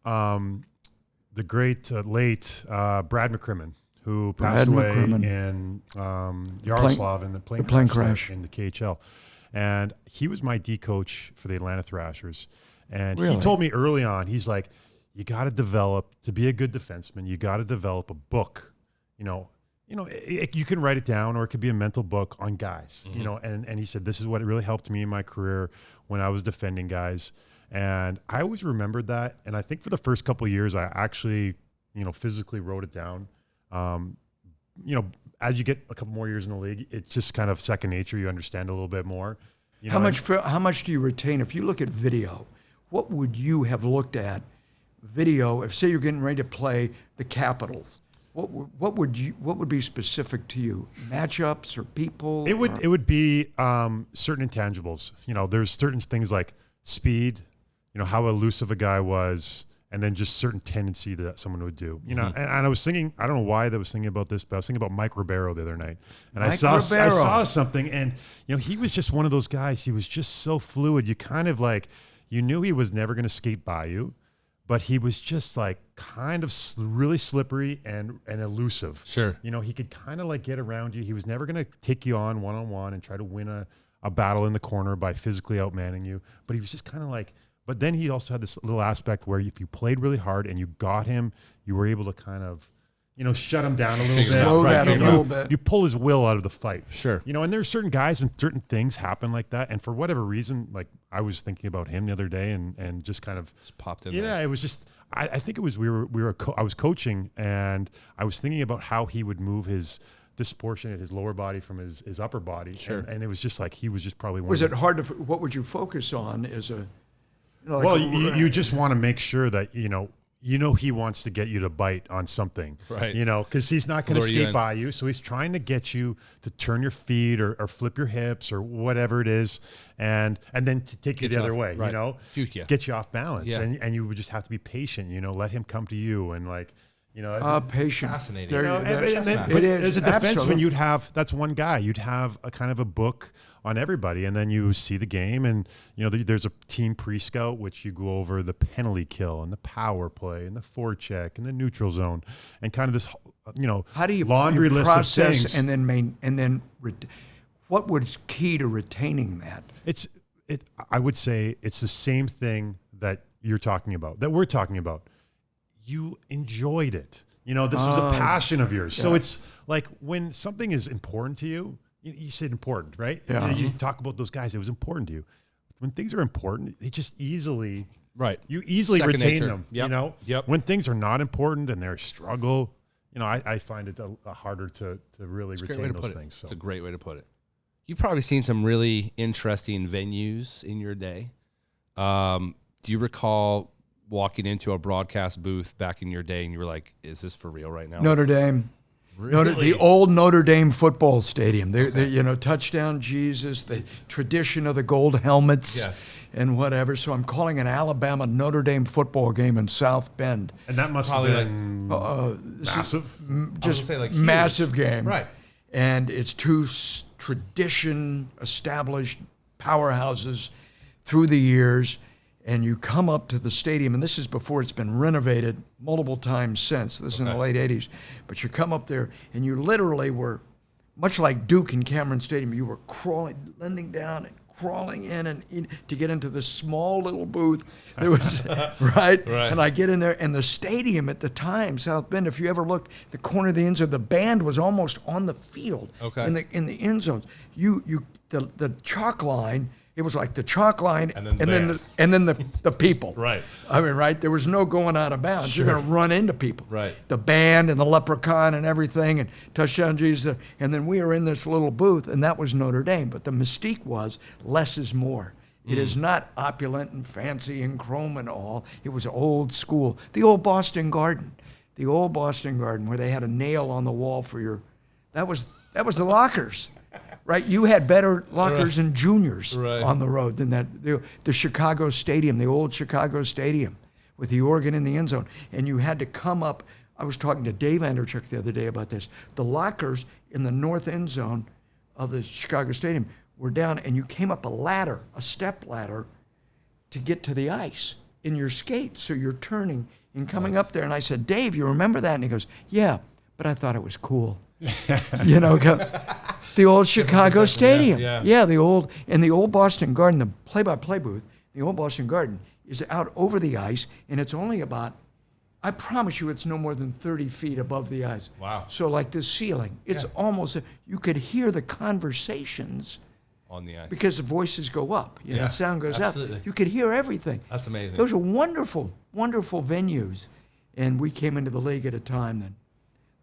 Speaker 3: the great late Brad McCrimmon, who passed away in Yaroslav in the plane crash in the KHL. And he was my D coach for the Atlanta Thrashers. And he told me early on, he's like, you got to develop, to be a good defenseman, you got to develop a book. You can write it down, or it could be a mental book on guys, and he said, this is what really helped me in my career when I was defending guys. And I always remembered that. And I think for the first couple of years, I actually, physically wrote it down. As you get a couple more years in the league, it's just kind of second nature. You understand a little bit more.
Speaker 2: How much do you retain? If you look at video, what would you have looked at video if, say, you're getting ready to play the Capitals? What would be specific to you? Matchups or people?
Speaker 3: It would be certain intangibles. There's certain things like speed. How elusive a guy was. And then just certain tendency that someone would do, and I was thinking, I don't know why I was thinking about this, but I was thinking about Mike Ribeiro the other night, and I saw something, and he was just one of those guys. He was just so fluid. You kind of like, you knew he was never going to skate by you, but he was just like kind of really slippery and elusive.
Speaker 1: Sure,
Speaker 3: he could kind of like get around you. He was never going to take you on one-on-one and try to win a battle in the corner by physically outmanning you, but he was just kind of like. But then he also had this little aspect where if you played really hard and you got him, you were able to kind of, shut him down a little bit.
Speaker 2: Slow that a little bit.
Speaker 3: You pull his will out of the fight.
Speaker 1: Sure.
Speaker 3: And there's certain guys and certain things happen like that. And for whatever reason, like I was thinking about him the other day and just kind of
Speaker 1: just popped in.
Speaker 3: Yeah,
Speaker 1: there.
Speaker 3: It was just, I think it was, I was coaching and I was thinking about how he would move his disproportionate, his lower body from his upper body.
Speaker 1: Sure.
Speaker 3: And it was just like, he was just probably one
Speaker 2: Was
Speaker 3: of
Speaker 2: it hard to, what would you focus on as a,
Speaker 3: you just want to make sure that, he wants to get you to bite on something,
Speaker 1: right?
Speaker 3: Because he's not going to skate by you. So he's trying to get you to turn your feet or flip your hips or whatever it is. And then to take you the other way,
Speaker 1: right. Juke you.
Speaker 3: Get you off balance.
Speaker 1: Yeah.
Speaker 3: And you would just have to be patient, let him come to you and like,
Speaker 2: patient.
Speaker 1: Fascinating.
Speaker 2: It is.
Speaker 3: As a defenseman,
Speaker 2: Absolutely.
Speaker 3: that's one guy. You'd have a kind of a book on everybody, and then you see the game, and there's a team pre-scout which you go over the penalty kill and the power play and the forecheck and the neutral zone, and kind of this
Speaker 2: how do you
Speaker 3: laundry list
Speaker 2: process
Speaker 3: of things.
Speaker 2: What was key to retaining that?
Speaker 3: I would say it's the same thing that you're talking about, that we're talking about. You enjoyed it. This was a passion of yours. Yeah. So it's like when something is important to you, you said important, right?
Speaker 2: Yeah.
Speaker 3: You talk about those guys. It was important to you. When things are important, they just easily,
Speaker 1: right.
Speaker 3: You easily
Speaker 1: Second
Speaker 3: retain
Speaker 1: nature.
Speaker 3: them.
Speaker 1: Yep.
Speaker 3: When things are not important and they're a struggle, I find it harder to really retain those things. So.
Speaker 1: It's a great way to put it. You've probably seen some really interesting venues in your day. Do you recall walking into a broadcast booth back in your day and you were like, is this for real right now?
Speaker 2: Notre Dame.
Speaker 1: Really?
Speaker 2: The old Notre Dame football stadium. Touchdown Jesus, the tradition of the gold helmets and whatever. So I'm calling an Alabama Notre Dame football game in South Bend.
Speaker 3: And that must have been massive.
Speaker 2: Just massive game.
Speaker 1: Right.
Speaker 2: And it's two tradition established powerhouses through the years. And you come up to the stadium, and this is before it's been renovated multiple times since. This is in the late 80s. But you come up there, and you literally were, much like Duke and Cameron Stadium, you were crawling, leaning down and crawling in to get into this small little booth. There was, right? And I get in there, and the stadium at the time, South Bend, if you ever looked, the corner of the end zone, the band was almost on the field in the end zones. The chalk line. It was like the chalk line and then the people.
Speaker 1: Right.
Speaker 2: I mean, right? There was no going out of bounds.
Speaker 1: Sure.
Speaker 2: You're going to run into people.
Speaker 1: Right.
Speaker 2: The band and the leprechaun and everything and touchdown Jesus. And then we were in this little booth, and that was Notre Dame. But the mystique was less is more. It is not opulent and fancy and chrome and all. It was old school. The old Boston Garden. The old Boston Garden where they had a nail on the wall for your – that was the lockers. Right, you had better lockers and juniors on the road than that. The Chicago Stadium, the old Chicago Stadium, with the organ in the end zone, and you had to come up. I was talking to Dave Anderchuk the other day about this. The lockers in the north end zone of the Chicago Stadium were down, and you came up a step ladder, to get to the ice in your skates. So you're turning and coming up there. And I said, Dave, you remember that? And he goes, yeah, but I thought it was cool. The old Chicago Stadium. Yeah, the old Boston Garden, the play-by-play booth, the old Boston Garden is out over the ice, and it's only about, I promise you, it's no more than 30 feet above the ice.
Speaker 1: Wow.
Speaker 2: So like the ceiling, it's almost, you could hear the conversations
Speaker 1: on the ice
Speaker 2: because the voices go up. The sound goes
Speaker 1: absolutely.
Speaker 2: up. You could hear everything.
Speaker 1: That's amazing.
Speaker 2: Those are wonderful, wonderful venues, and we came into the league at a time then.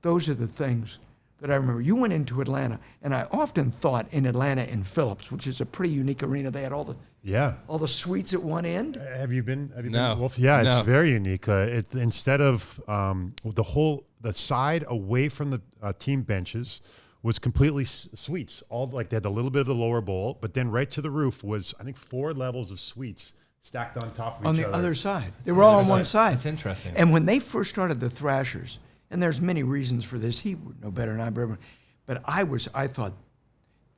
Speaker 2: Those are the things that I remember. You went into Atlanta, and I often thought in Atlanta in Phillips, which is a pretty unique arena. They had all the suites at one end.
Speaker 3: Have you been?
Speaker 1: No.
Speaker 3: Wolf? Yeah, it's very unique. Instead of the side away from the team benches was completely suites. They had a little bit of the lower bowl, but then right to the roof was, I think, 4 levels of suites stacked on top of each other.
Speaker 2: On the other side. They were all on one side.
Speaker 1: That's interesting.
Speaker 2: And when they first started the Thrashers, and there's many reasons for this. He would know better than I, but I thought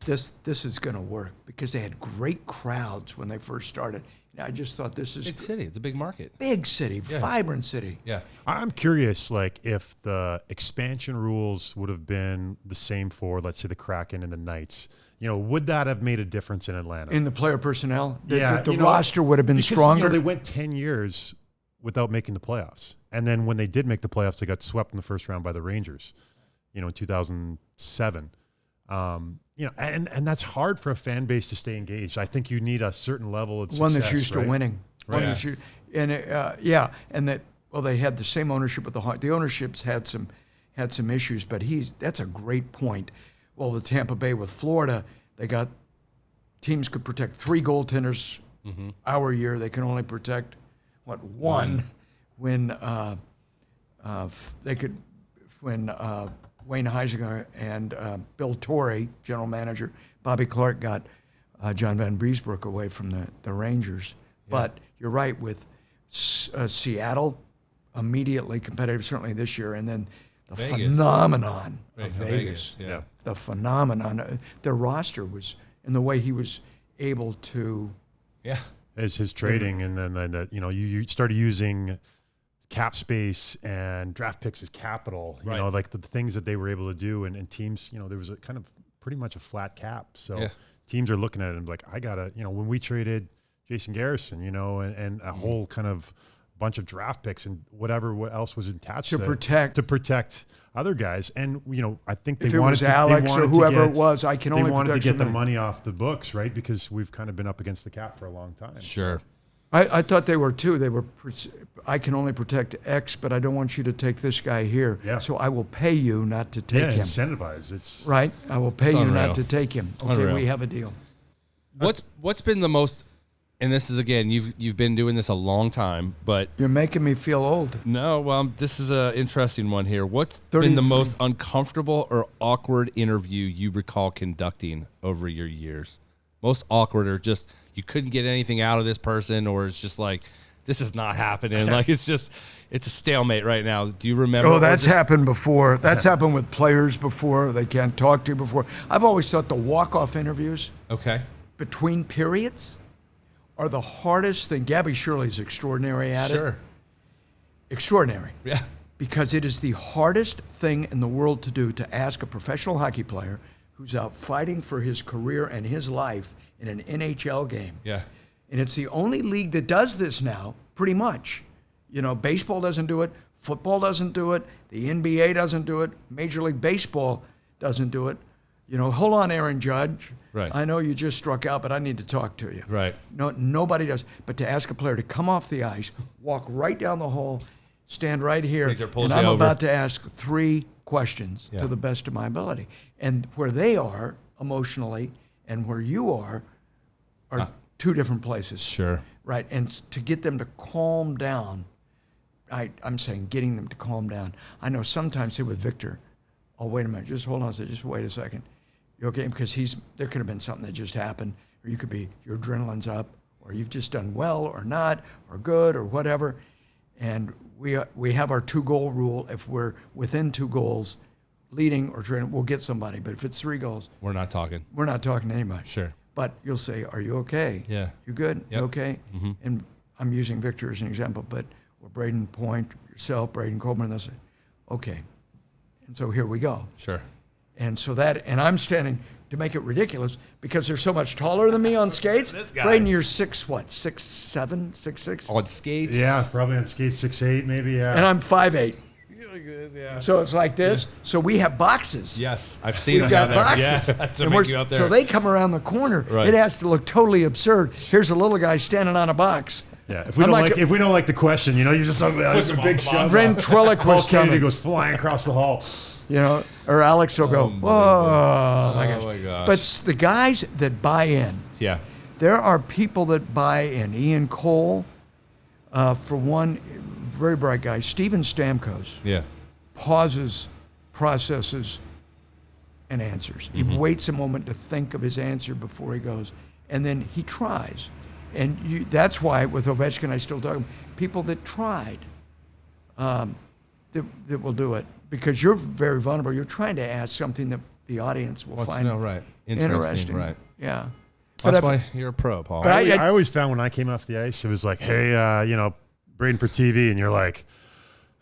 Speaker 2: this is going to work because they had great crowds when they first started. And I just thought this is
Speaker 1: big city. It's a big market.
Speaker 2: Big city, vibrant city.
Speaker 1: Yeah.
Speaker 3: I'm curious, if the expansion rules would have been the same for, let's say, the Kraken and the Knights. Would that have made a difference in Atlanta?
Speaker 2: In the player personnel, the roster would have been stronger.
Speaker 3: They went 10 years without making the playoffs. And then when they did make the playoffs, they got swept in the first round by the Rangers, in 2007. And that's hard for a fan base to stay engaged. I think you need a certain level of success.
Speaker 2: One that's used to winning.
Speaker 3: Right.
Speaker 2: And that, they had the same ownership with the Hawks. The ownership's had some issues, but that's a great point. Well, with Tampa Bay, with Florida, they got teams could protect 3 goaltenders. Our year, they can only protect one. When Wayne Huizinga and Bill Torrey, general manager, Bobby Clark got John Van Briesbroek away from the Rangers. Yeah. But you're right, with Seattle, immediately competitive, certainly this year, and then the phenomenon of Vegas.
Speaker 1: Yeah.
Speaker 2: The phenomenon. Their roster was, and the way he was able to...
Speaker 1: Yeah.
Speaker 3: As his trading, and then you started using cap space and draft picks as capital. The things that they were able to do, and teams. There was a kind of pretty much a flat cap, so teams are looking at it and like, I gotta. When we traded Jason Garrison, and a whole kind of bunch of draft picks and what else was attached to protect other guys, and I think
Speaker 2: if it was Alex or whoever it was, I can only
Speaker 3: they wanted to get the money off the books, right? Because we've kind of been up against the cap for a long time.
Speaker 1: Sure.
Speaker 2: I thought they were too. They were. I can only protect X, but I don't want you to take this guy here.
Speaker 3: Yeah.
Speaker 2: So I will pay you not to take him.
Speaker 3: Incentivize. It's
Speaker 2: right. I will pay you
Speaker 1: unreal.
Speaker 2: not to take him. Okay,
Speaker 1: Unreal.
Speaker 2: we have a deal.
Speaker 1: What's been the most? And this is again, you've been doing this a long time, but
Speaker 2: You're making me feel old.
Speaker 1: no. Well, this is an interesting one here. What's been the
Speaker 2: 33.
Speaker 1: most uncomfortable or awkward interview you recall conducting over your years? Most awkward, or just you couldn't get anything out of this person, or it's just like this is not happening. Like it's a stalemate right now. Do you remember?
Speaker 2: Oh, that's happened before. That's happened with players before. They can't talk to you before. I've always thought the walk-off interviews
Speaker 1: Okay.
Speaker 2: between periods are the hardest thing. Gabby Shirley's extraordinary at it.
Speaker 1: Sure.
Speaker 2: Extraordinary.
Speaker 1: Yeah.
Speaker 2: Because it is the hardest thing in the world to do, to ask a professional hockey player who's out fighting for his career and his life in an NHL game.
Speaker 1: Yeah.
Speaker 2: And it's the only league that does this now, pretty much. You know, baseball doesn't do it, football doesn't do it, the NBA doesn't do it, Major League Baseball doesn't do it. You know, hold on, Aaron Judge.
Speaker 1: Right.
Speaker 2: I know you just struck out, but I need to talk to you.
Speaker 1: Right.
Speaker 2: No, nobody does. But to ask a player to come off the ice, walk right down the hall, stand right here,
Speaker 1: Takes their pulls
Speaker 2: and I'm
Speaker 1: you over.
Speaker 2: about to ask 3 questions
Speaker 1: Yeah.
Speaker 2: to the best of my ability. And where they are emotionally and where you are 2 different places.
Speaker 1: Sure.
Speaker 2: Right. And to get them to calm down, I'm saying getting them to calm down. I know sometimes, say with Victor, oh, wait a minute, just hold on a second, just wait a second. You okay? Because there could have been something that just happened, or you could be, your adrenaline's up, or you've just done well or not, or good, or whatever. And we have our 2-goal rule. If we're within 2 goals, leading or trailing, we'll get somebody. But if it's 3 goals,
Speaker 1: We're not talking.
Speaker 2: we're not talking to anybody.
Speaker 1: Sure.
Speaker 2: But you'll say, are you okay?
Speaker 1: Yeah.
Speaker 2: You good?
Speaker 1: Yep.
Speaker 2: You okay?
Speaker 1: Mm-hmm.
Speaker 2: And I'm using Victor as an example, but or Braydon Point, yourself, Braydon Coburn, they'll say, okay. And so here we go.
Speaker 1: Sure.
Speaker 2: And so and I'm standing to make it ridiculous because they're so much taller than me on skates.
Speaker 1: This guy.
Speaker 2: Braydon, you're 6'7", 6'6"?
Speaker 1: On skates.
Speaker 3: yeah, probably on skate 6'8", maybe. Yeah.
Speaker 2: And I'm 5'8".
Speaker 1: Yeah.
Speaker 2: So it's like this. So we have boxes.
Speaker 1: Yes, I've seen
Speaker 2: We've
Speaker 1: them
Speaker 2: got
Speaker 1: down there.
Speaker 2: boxes.
Speaker 1: Yeah, to
Speaker 2: And
Speaker 1: make
Speaker 2: we're-
Speaker 1: you up there.
Speaker 2: So they come around the corner.
Speaker 1: Right.
Speaker 2: It has to look totally absurd. Here's a little guy standing on a box.
Speaker 3: Yeah, if we
Speaker 2: I'm
Speaker 3: don't
Speaker 2: like-
Speaker 3: if we don't like the question, you know, you just talk about
Speaker 1: Push
Speaker 3: a
Speaker 1: him
Speaker 3: big
Speaker 1: off the
Speaker 3: shove.
Speaker 1: box.
Speaker 2: Ventriloquist
Speaker 3: Paul Kennedy
Speaker 2: coming.
Speaker 3: goes flying across the hall.
Speaker 2: You know, or Alex will go, whoa, my gosh.
Speaker 1: my gosh.
Speaker 2: But it's the guys that buy in.
Speaker 1: Yeah.
Speaker 2: There are people that buy in. Ian Cole, for one, very bright guy. Steven Stamkos
Speaker 1: Yeah.
Speaker 2: pauses, processes, and answers. He waits a moment to think of his answer before he goes, and then he tries. And that's why with Ovechkin, I still talk people that tried that will do it. Because you're very vulnerable. You're trying to ask something that the audience will
Speaker 1: Wants to
Speaker 2: find
Speaker 1: know, right.
Speaker 2: interesting.
Speaker 1: Right.
Speaker 2: Yeah.
Speaker 1: That's
Speaker 2: But
Speaker 1: why you're a pro, Paul.
Speaker 2: But
Speaker 3: I always found when I came off the ice, it was like, hey, you know, Braydon for TV, and you're like,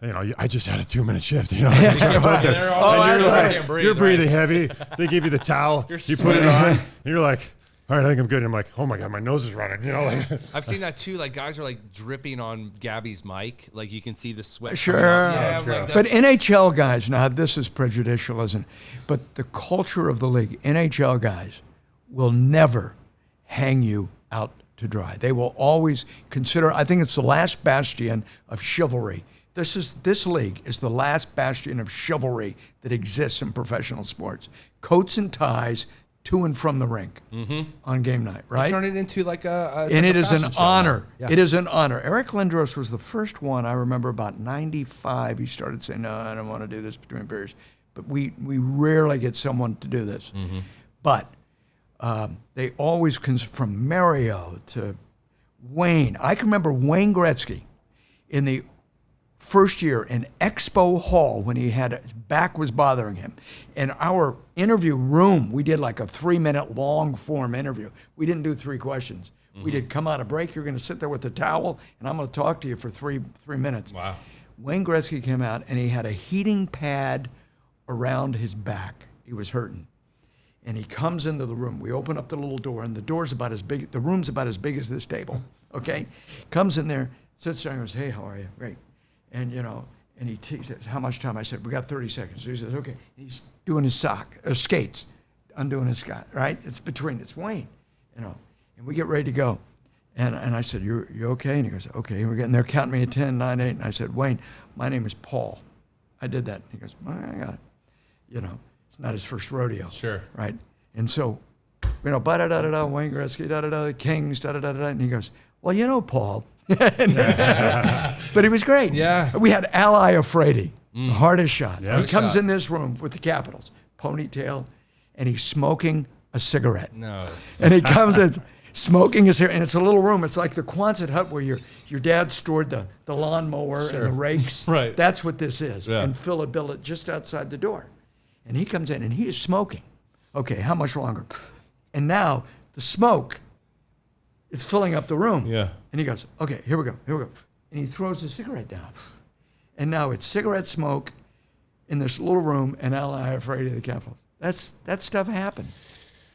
Speaker 3: you know, I just had a 2-minute shift. You know,
Speaker 1: They're
Speaker 3: and
Speaker 1: that's
Speaker 3: you're,
Speaker 1: right.
Speaker 3: like, you're breathing heavy. They give you the towel. You put it on. And you're like, all right, I think I'm good. And I'm like, oh my God, my nose is running. You know, like
Speaker 1: I've seen that too. Like guys are like dripping on Gabby's mic. Like you can see the sweat.
Speaker 2: Sure.
Speaker 1: coming out.
Speaker 2: Yeah,
Speaker 1: Yeah,
Speaker 3: that's
Speaker 1: I'm
Speaker 3: gross.
Speaker 1: like,
Speaker 2: But
Speaker 1: that's-
Speaker 2: NHL guys, now this is prejudicial, isn't it? But the culture of the league, NHL guys will never hang you out to dry. They will always consider, I think it's the last bastion of chivalry. This league is the last bastion of chivalry that exists in professional sports. Coats and ties to and from the rink on game night, right?
Speaker 1: turn it into like a
Speaker 2: And
Speaker 1: like
Speaker 2: it
Speaker 1: a
Speaker 2: is an
Speaker 1: fashion show now.
Speaker 2: honor.
Speaker 1: Yeah.
Speaker 2: It is an honor. Eric Lindros was the first one. I remember about 95. He started saying, no, I don't want to do this between periods. But we rarely get someone to do this.
Speaker 1: Mm-hmm.
Speaker 2: But they always, from Mario to Wayne. I can remember Wayne Gretzky in the first year in Expo Hall when he had his back was bothering him. In our interview room, we did like a 3-minute long form interview. We didn't do 3 questions. We did come out of break. You're going to sit there with a towel, and I'm going to talk to you for three minutes.
Speaker 1: Wow.
Speaker 2: Wayne Gretzky came out, and he had a heating pad around his back. He was hurting. And he comes into the room. We open up the little door, and the door's about as big, the room's about as big as this table, okay? Comes in there, sits there, and goes, hey, how are you? Great. And, you know, and he says, how much time? I said, we got 30 seconds. So he says, okay. He's doing his skates, undoing his skates, right? It's Wayne, you know. And we get ready to go. And I said, you okay? And he goes, okay. And we're getting there, counting me at 10, 9, 8. And I said, Wayne, my name is Paul. I did that. And he goes, well, I got it. You know, it's not his first rodeo.
Speaker 1: Sure.
Speaker 2: Right? And so, you know, da-da-da-da-da, Wayne Gretzky, da-da-da, the Kings, da-da-da-da-da. And he goes, well, you know, Paul. But he was great.
Speaker 1: Yeah.
Speaker 2: We had Ally Afraidy, the hardest shot.
Speaker 3: Yeah.
Speaker 2: He comes in this room with the Capitals, ponytail, and he's smoking a cigarette.
Speaker 1: No.
Speaker 2: And he comes in smoking his hair, and it's a little room. It's like the Quonset hut where your dad stored the lawnmower and the rakes.
Speaker 1: Right.
Speaker 2: That's what this is.
Speaker 1: Yeah.
Speaker 2: And Phil had built it just outside the door. And he comes in, and he is smoking. Okay, how much longer? And now the smoke is filling up the room.
Speaker 1: Yeah.
Speaker 2: And he goes, okay, here we go. And he throws the cigarette down. And now it's cigarette smoke in this little room, and Ally Afraidy of the Capitals. That stuff happened.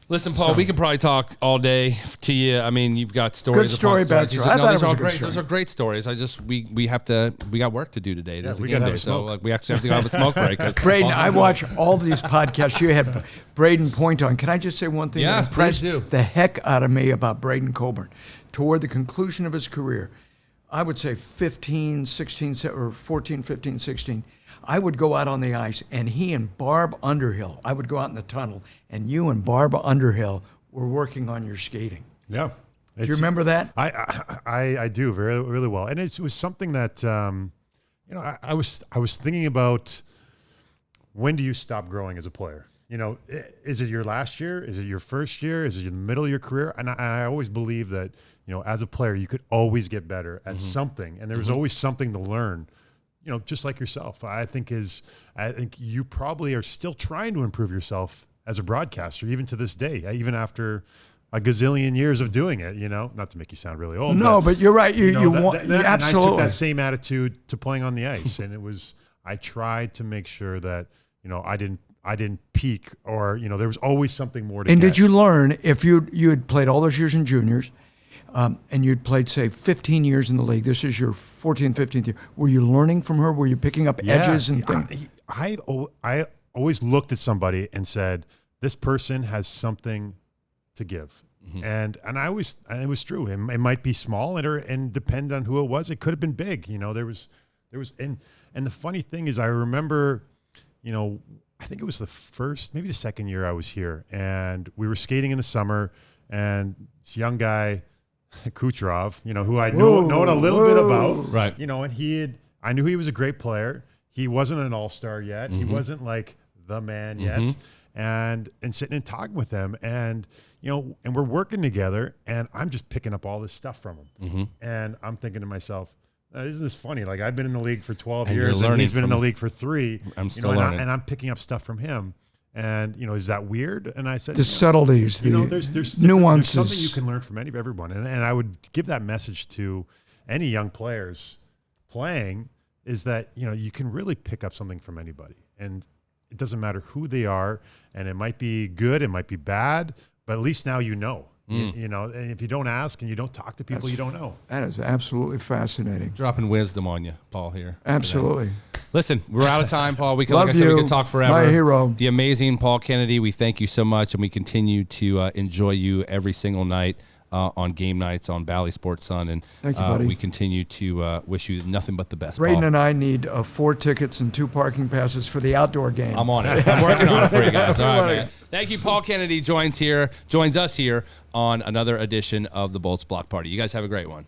Speaker 1: Listen, Paul, we could probably talk all day to you. I mean, you've got stories.
Speaker 2: Good story, bad story. I thought it was a good story.
Speaker 1: Those are great stories. we got work to do today.
Speaker 3: Yeah, we got to have a
Speaker 1: so
Speaker 3: smoke.
Speaker 1: we actually have to go have a smoke break.
Speaker 2: Braydon, I watch all these podcasts you had Braydon point on. Can I just say one thing?
Speaker 1: Yes,
Speaker 2: that impressed
Speaker 1: please do.
Speaker 2: the heck out of me about Braydon Coburn. Toward the conclusion of his career, I would say 15, 16, or 14, 15, 16, I would go out on the ice, and he and Barb Underhill, I would go out in the tunnel, and you and Barb Underhill were working on your skating.
Speaker 3: Yeah.
Speaker 2: Do you remember that?
Speaker 3: I do really well, and it was something that you know, I was thinking about, when do you stop growing as a player? You know, is it your last year? Is it your first year? Is it in the middle of your career? And I always believe that, you know, as a player, you could always get better at something, and there was always something to learn. You know, just like yourself, I think you probably are still trying to improve yourself as a broadcaster, even to this day, even after a gazillion years of doing it. You know, not to make you sound really old.
Speaker 2: No, but you're right. You
Speaker 3: absolutely.
Speaker 2: absolutely.
Speaker 3: And I took that same attitude to playing on the ice, and I tried to make sure that, you know, I didn't peak, or, you know, there was always something more to
Speaker 2: And
Speaker 3: catch.
Speaker 2: did you learn, if you had played all those years in juniors, and you'd played, say, 15 years in the league, this is your 14th, 15th year, were you learning from her? Were you picking up edges and things?
Speaker 3: I always looked at somebody and said, this person has something to give. And it was true. It might be small and depend on who it was. It could have been big. You know, there was, and the funny thing is, I remember, you know, I think it was maybe the second year I was here, and we were skating in the summer, and this young guy, Kucherov, you know, who I known a little bit about,
Speaker 1: right?
Speaker 3: You know, and I knew he was a great player. He wasn't an all-star yet. He wasn't like the man yet. And sitting and talking with him, and, you know, and we're working together, and I'm just picking up all this stuff from him. And I'm thinking to myself, isn't this funny? Like, I've been in the league for 12 years, and he's been in the league for 3.
Speaker 1: I'm still learning.
Speaker 3: And I'm picking up stuff from him. And, you know, is that weird? And I said,
Speaker 2: The subtleties,
Speaker 3: you know, there's
Speaker 2: nuances.
Speaker 3: There's something you can learn from everyone. And I would give that message to any young players playing, is that, you know, you can really pick up something from anybody. And it doesn't matter who they are. And it might be good, it might be bad, but at least now you know. You know, and if you don't ask and you don't talk to people, you don't know.
Speaker 2: That is absolutely fascinating.
Speaker 1: Dropping wisdom on you, Paul, here.
Speaker 2: Absolutely.
Speaker 1: Today. Listen, we're out of time, Paul. We can,
Speaker 2: Love
Speaker 1: like I said, we
Speaker 2: you,
Speaker 1: could talk forever.
Speaker 2: my hero.
Speaker 1: The amazing Paul Kennedy, we thank you so much, and we continue to enjoy you every single night on game nights on Bally Sports Sun. And
Speaker 2: Thank you, buddy.
Speaker 1: we continue to wish you nothing but the best,
Speaker 2: Braydon
Speaker 1: Paul.
Speaker 2: and I need 4 tickets and 2 parking passes for the outdoor game.
Speaker 1: I'm on it. I'm working on it for you guys. All right, man. Thank you. Paul Kennedy joins us here on another edition of the Bolts Block Party. You guys have a great one.